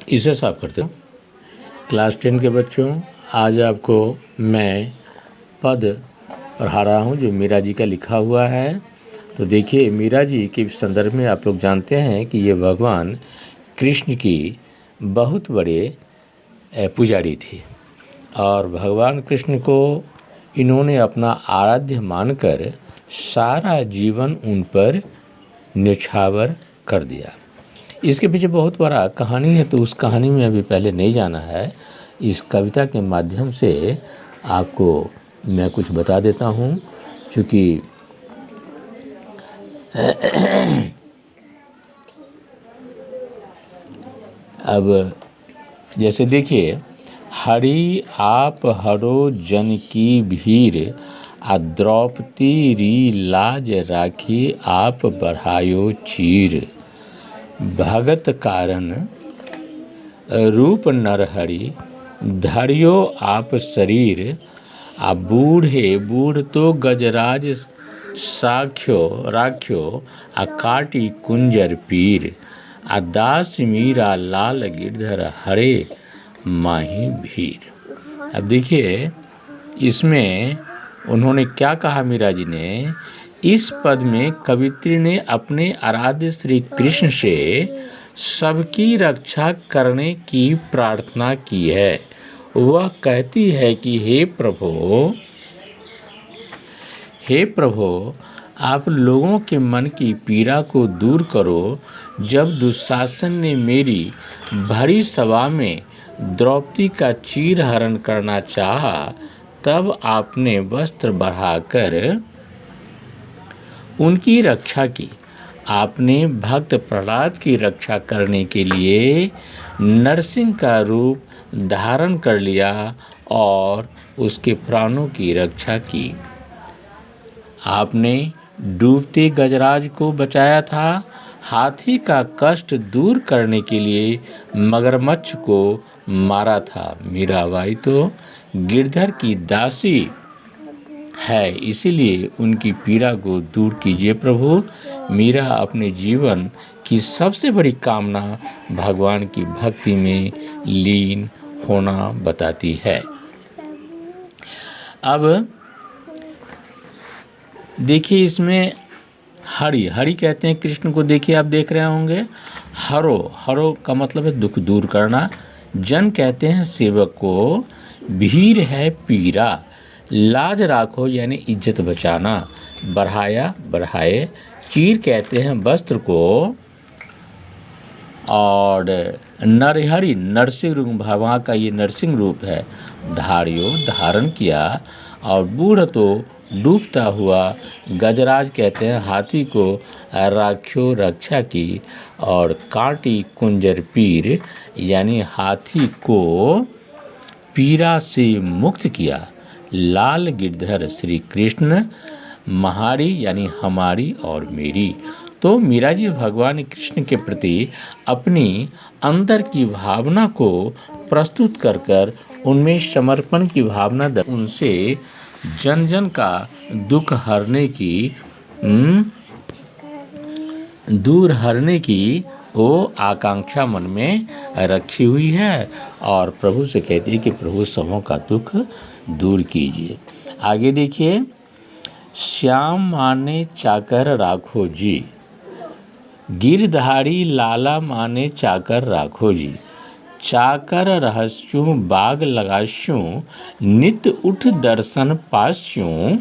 इसे साफ करते हो। क्लास 10 के बच्चों, आज आपको मैं पद पढ़ा रहा हूँ जो मीरा जी का लिखा हुआ है। तो देखिए, मीरा जी के संदर्भ में आप लोग जानते हैं कि ये भगवान कृष्ण की बहुत बड़े पुजारी थी और भगवान कृष्ण को इन्होंने अपना आराध्य मानकर सारा जीवन उन पर न्यौछावर कर दिया। इसके पीछे बहुत बड़ा कहानी है, तो उस कहानी में अभी पहले नहीं जाना है। इस कविता के माध्यम से आपको मैं कुछ बता देता हूँ, क्योंकि अब जैसे देखिए, हरि आप हरो जन की भीड़, आ द्रौपदी री लाज राखी आप बढ़ायो चीर। भगत कारण रूप नरहरि, धरियो आप शरीर। आ बूढ़े बूढ़ तो गजराज साख्यो राख्यो, आ काटी कुंजर पीर। आ दास मीरा लाल गिरधर हरे माही भीर। अब देखिए, इसमें उन्होंने क्या कहा मीरा जी ने। इस पद में कवित्री ने अपने आराध्य श्री कृष्ण से सबकी रक्षा करने की प्रार्थना की है। वह कहती है कि हे प्रभु, आप लोगों के मन की पीड़ा को दूर करो। जब दुशासन ने मेरी भरी सभा में द्रौपदी का चीर हरण करना चाहा, तब आपने वस्त्र बढ़ाकर उनकी रक्षा की। आपने भक्त प्रहलाद की रक्षा करने के लिए नरसिंह का रूप धारण कर लिया और उसके प्राणों की रक्षा की। आपने डूबते गजराज को बचाया था। हाथी का कष्ट दूर करने के लिए मगरमच्छ को मारा था। मीराबाई तो गिरधर की दासी है, इसीलिए उनकी पीड़ा को दूर कीजिए प्रभु। मीरा अपने जीवन की सबसे बड़ी कामना भगवान की भक्ति में लीन होना बताती है। अब देखिए, इसमें हरि कहते हैं कृष्ण को। देखिए, आप देख रहे होंगे, हरो का मतलब है दुख दूर करना। जन कहते हैं सेवक को। भीर है पीरा। लाज राखो यानी इज्जत बचाना। बढ़ाए। चीर कहते हैं वस्त्र को। और नरहरि नरसिंह रूप, भगवान का ये नरसिंह रूप है। धारण किया। और बूढ़ तो डूबता हुआ। गजराज कहते हैं हाथी को राख्यो रक्षा की। और काटी कुंजर पीर यानी हाथी को पीड़ा से मुक्त किया। लाल गिरधर श्री कृष्ण, महारी यानी हमारी और मेरी। तो मीरा जी भगवान कृष्ण के प्रति अपनी अंदर की भावना को प्रस्तुत कर उनमें समर्पण की भावना उनसे जन जन का दुख दूर हरने की वो आकांक्षा मन में रखी हुई है और प्रभु से कहती है कि प्रभु सबों का दुख दूर कीजिए। आगे देखिए, श्याम माने चाकर राखो जी, गिरधारी लाला माने चाकर राखो जी। चाकर रहस्यों बाग लगास्यों, नित उठ दर्शन पास्यों।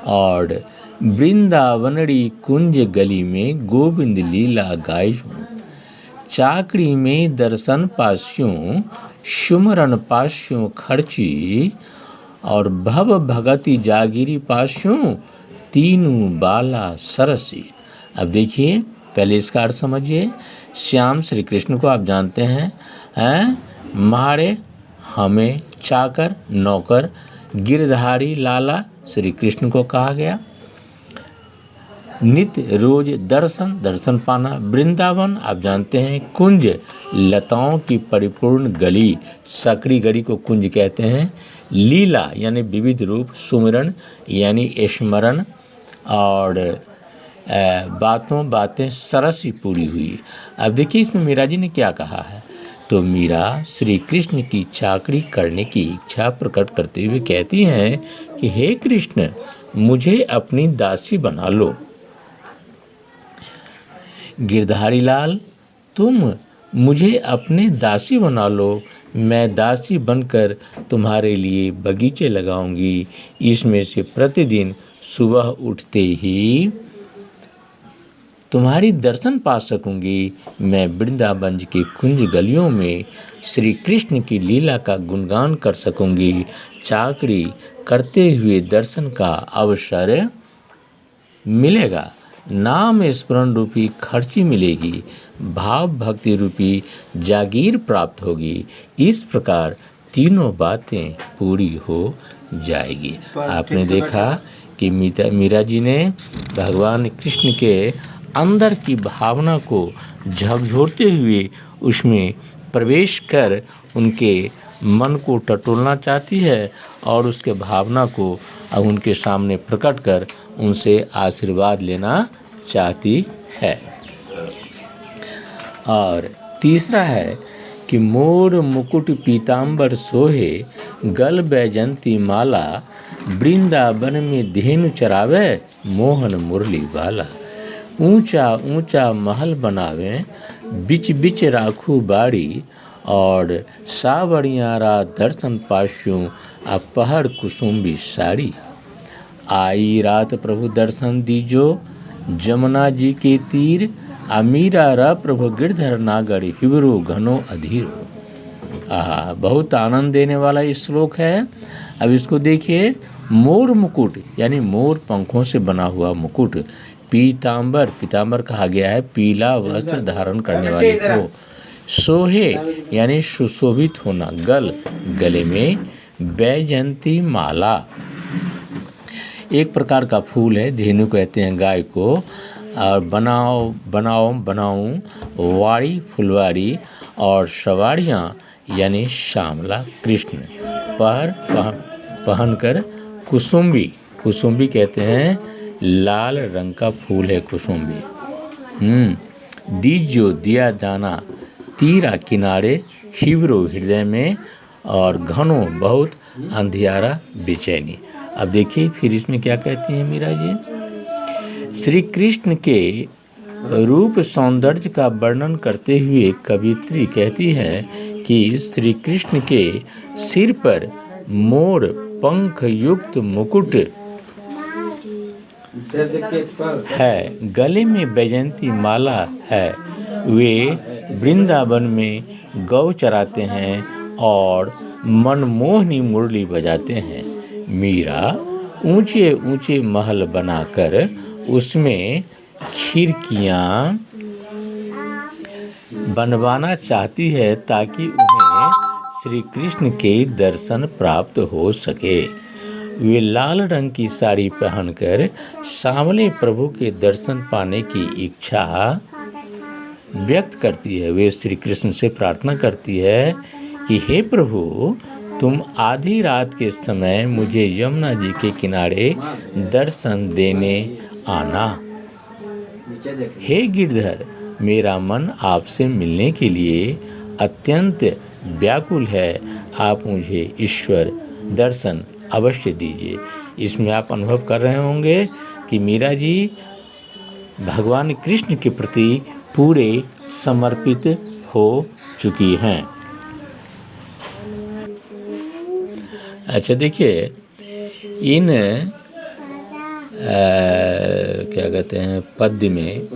और वृंदावनड़ी कुंज गली में गोविंद लीला गायूं। चाकरी में दर्शन पास्यों, सुमरन पास्यों खर्ची। और भव भगति जागिरी पास्यों, तीनों बाला सरसी। अब देखिए, पहले इसका अर्थ समझिए। श्याम श्री कृष्ण को आप जानते हैं, मारे हमें चाकर नौकर, गिरधारी लाला श्री कृष्ण को कहा गया। नित्य रोज दर्शन पाना। वृंदावन आप जानते हैं, कुंज लताओं की परिपूर्ण गली, सकड़ी गली को कुंज कहते हैं। लीला यानी विविध रूप, सुमिरन यानी स्मरण। और बातें सरस ही पूरी हुई। अब देखिए इसमें मीरा जी ने क्या कहा है। तो मीरा श्री कृष्ण की चाकरी करने की इच्छा प्रकट करते हुए कहती हैं कि हे कृष्ण, मुझे अपनी दासी बना लो। गिरधारी लाल, तुम मुझे अपने दासी बना लो। मैं दासी बनकर तुम्हारे लिए बगीचे लगाऊंगी। इसमें से प्रतिदिन सुबह उठते ही तुम्हारी दर्शन पा सकूंगी। मैं वृंदावन के कुंज गलियों में श्री कृष्ण की लीला का गुणगान कर सकूंगी। चाकरी करते हुए दर्शन का अवसर मिलेगा। नाम स्मरण रूपी खर्ची मिलेगी। भाव भक्ति रूपी जागीर प्राप्त होगी। इस प्रकार तीनों बातें पूरी हो जाएगी। आपने देखा कि मीरा जी ने भगवान कृष्ण के अंदर की भावना को झकझोरते हुए उसमें प्रवेश कर उनके मन को टटोलना चाहती है और उसके भावना को उनके सामने प्रकट कर उनसे आशीर्वाद लेना चाहती है। और तीसरा है कि मोर मुकुट पीताम्बर सोहे, गल बैजंती माला, वृंदावन में धेनु चरावे, मोहन मुरली वाला। ऊंचा ऊंचा महल बनावे, बिच बिच राखू बाड़ी, और सावरियारा दर्शन पास्यूं, अपहर कुसुम्बी साड़ी। आई रात प्रभु दर्शन दीजो, जमुना जी के तीर, अमीरा रा प्रभु गिरधर नागर, हिवरो घनो अधीरो। बहुत आनंद देने वाला ये श्लोक है। अब इसको देखिए। मोर मुकुट यानी मोर पंखों से बना हुआ मुकुट, पीताम्बर, पीताम्बर कहा गया है पीला वस्त्र धारण करने वाले को, सोहे यानी सुशोभित होना, गले में, बैजंती माला एक प्रकार का फूल है, धेनु कहते हैं गाय को, और बनाऊं वाड़ी फुलवाड़ी, और सवारियाँ यानी श्यामला कृष्ण पर पहनकर, कुसुम्बी कहते हैं लाल रंग का फूल है कुसुम्बी। दीजो दिया जाना, तीरा किनारे, हिवरो हृदय में, और घनो बहुत अंधियारा बेचैनी। अब देखिए फिर इसमें क्या कहती हैं मीरा जी। श्री कृष्ण के रूप सौंदर्य का वर्णन करते हुए कवियत्री कहती है कि श्री कृष्ण के सिर पर मोर पंख युक्त मुकुट है, गले में बैजंती माला है, वे वृंदावन में गौ चराते हैं और मनमोहनी मुरली बजाते हैं। मीरा ऊंचे ऊंचे महल बनाकर उसमें खिड़कियां बनवाना चाहती है ताकि उन्हें श्री कृष्ण के दर्शन प्राप्त हो सके। वे लाल रंग की साड़ी पहनकर सांवले प्रभु के दर्शन पाने की इच्छा व्यक्त करती है। वे श्री कृष्ण से प्रार्थना करती है कि हे प्रभु, तुम आधी रात के समय मुझे यमुना जी के किनारे दर्शन देने आना। हे गिरधर, मेरा मन आपसे मिलने के लिए अत्यंत व्याकुल है। आप मुझे ईश्वर दर्शन अवश्य दीजिए। इसमें आप अनुभव कर रहे होंगे कि मीरा जी भगवान कृष्ण के प्रति पूरे समर्पित हो चुकी हैं। अच्छा देखिए, इन क्या कहते हैं पद्य में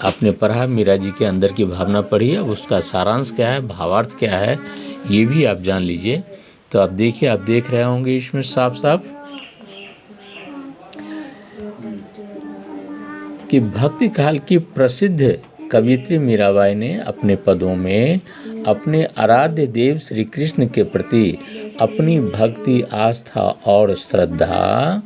आपने पढ़ा, मीरा जी के अंदर की भावना पढ़ी है, उसका सारांश क्या है, भावार्थ क्या है, ये भी आप जान लीजिए। तो आप देखिए, आप देख रहे होंगे इसमें साफ साफ कि भक्ति काल की प्रसिद्ध कवियत्री मीराबाई ने अपने पदों में अपने आराध्य देव श्री कृष्ण के प्रति अपनी भक्ति, आस्था और श्रद्धा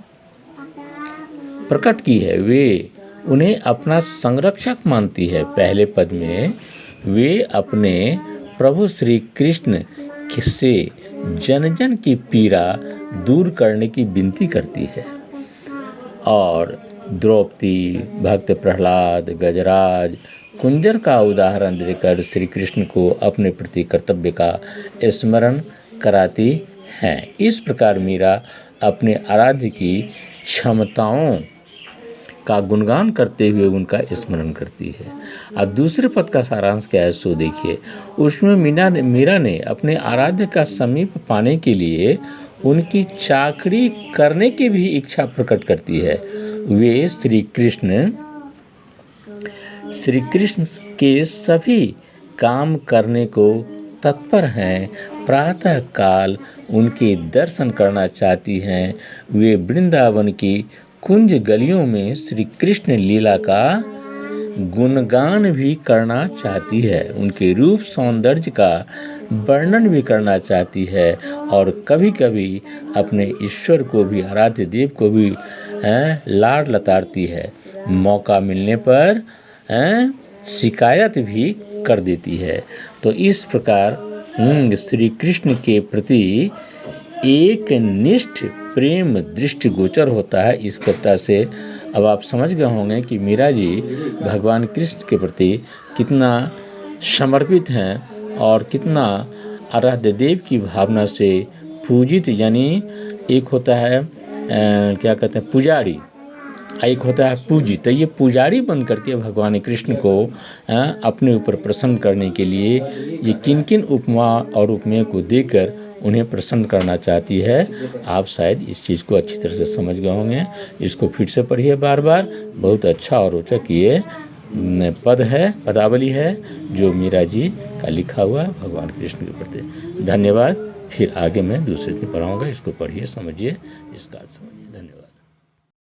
प्रकट की है। वे उन्हें अपना संरक्षक मानती है। पहले पद में वे अपने प्रभु श्री कृष्ण से जन जन की पीड़ा दूर करने की विनती करती है, और द्रौपदी, भक्त प्रहलाद, गजराज, कुंजर का उदाहरण देकर श्री कृष्ण को अपने प्रति कर्तव्य का स्मरण कराती हैं। इस प्रकार मीरा अपने आराध्य की क्षमताओं का गुणगान करते हुए उनका स्मरण करती है। अब दूसरे पद का सारांश क्या है सो देखिए। उसमें मीरा ने अपने आराध्य का समीप पाने के लिए उनकी चाकरी करने की भी इच्छा प्रकट करती है। वे श्री कृष्ण के सभी काम करने को तत्पर हैं। प्रातः काल उनके दर्शन करना चाहती हैं। वे वृंदावन की कुंज गलियों में श्री कृष्ण लीला का गुणगान भी करना चाहती है। उनके रूप सौंदर्य का वर्णन भी करना चाहती है और कभी कभी अपने ईश्वर को भी, आराध्य देव को भी लाड लताड़ती है। मौका मिलने पर शिकायत भी कर देती है। तो इस प्रकार श्री कृष्ण के प्रति एक निष्ठ प्रेम दृष्टिगोचर होता है इस कविता से। अब आप समझ गए होंगे कि मीरा जी भगवान कृष्ण के प्रति कितना समर्पित हैं और कितना आराध्य देव की भावना से पूजित, यानी एक होता है क्या कहते हैं पुजारी, एक होता है पूजी। तो ये पुजारी बन करके भगवान कृष्ण को अपने ऊपर प्रसन्न करने के लिए ये किन किन उपमा और उपमेय को देकर उन्हें प्रसन्न करना चाहती है। आप शायद इस चीज़ को अच्छी तरह से समझ गए होंगे। इसको फिर से पढ़िए बार बार। बहुत अच्छा और रोचक ये पद है, पदावली है जो मीरा जी का लिखा हुआ भगवान कृष्ण के प्रति। धन्यवाद। फिर आगे मैं दूसरे दिन पढ़ाऊँगा। इसको पढ़िए, समझिए, इसका अर्थ समझिए। धन्यवाद।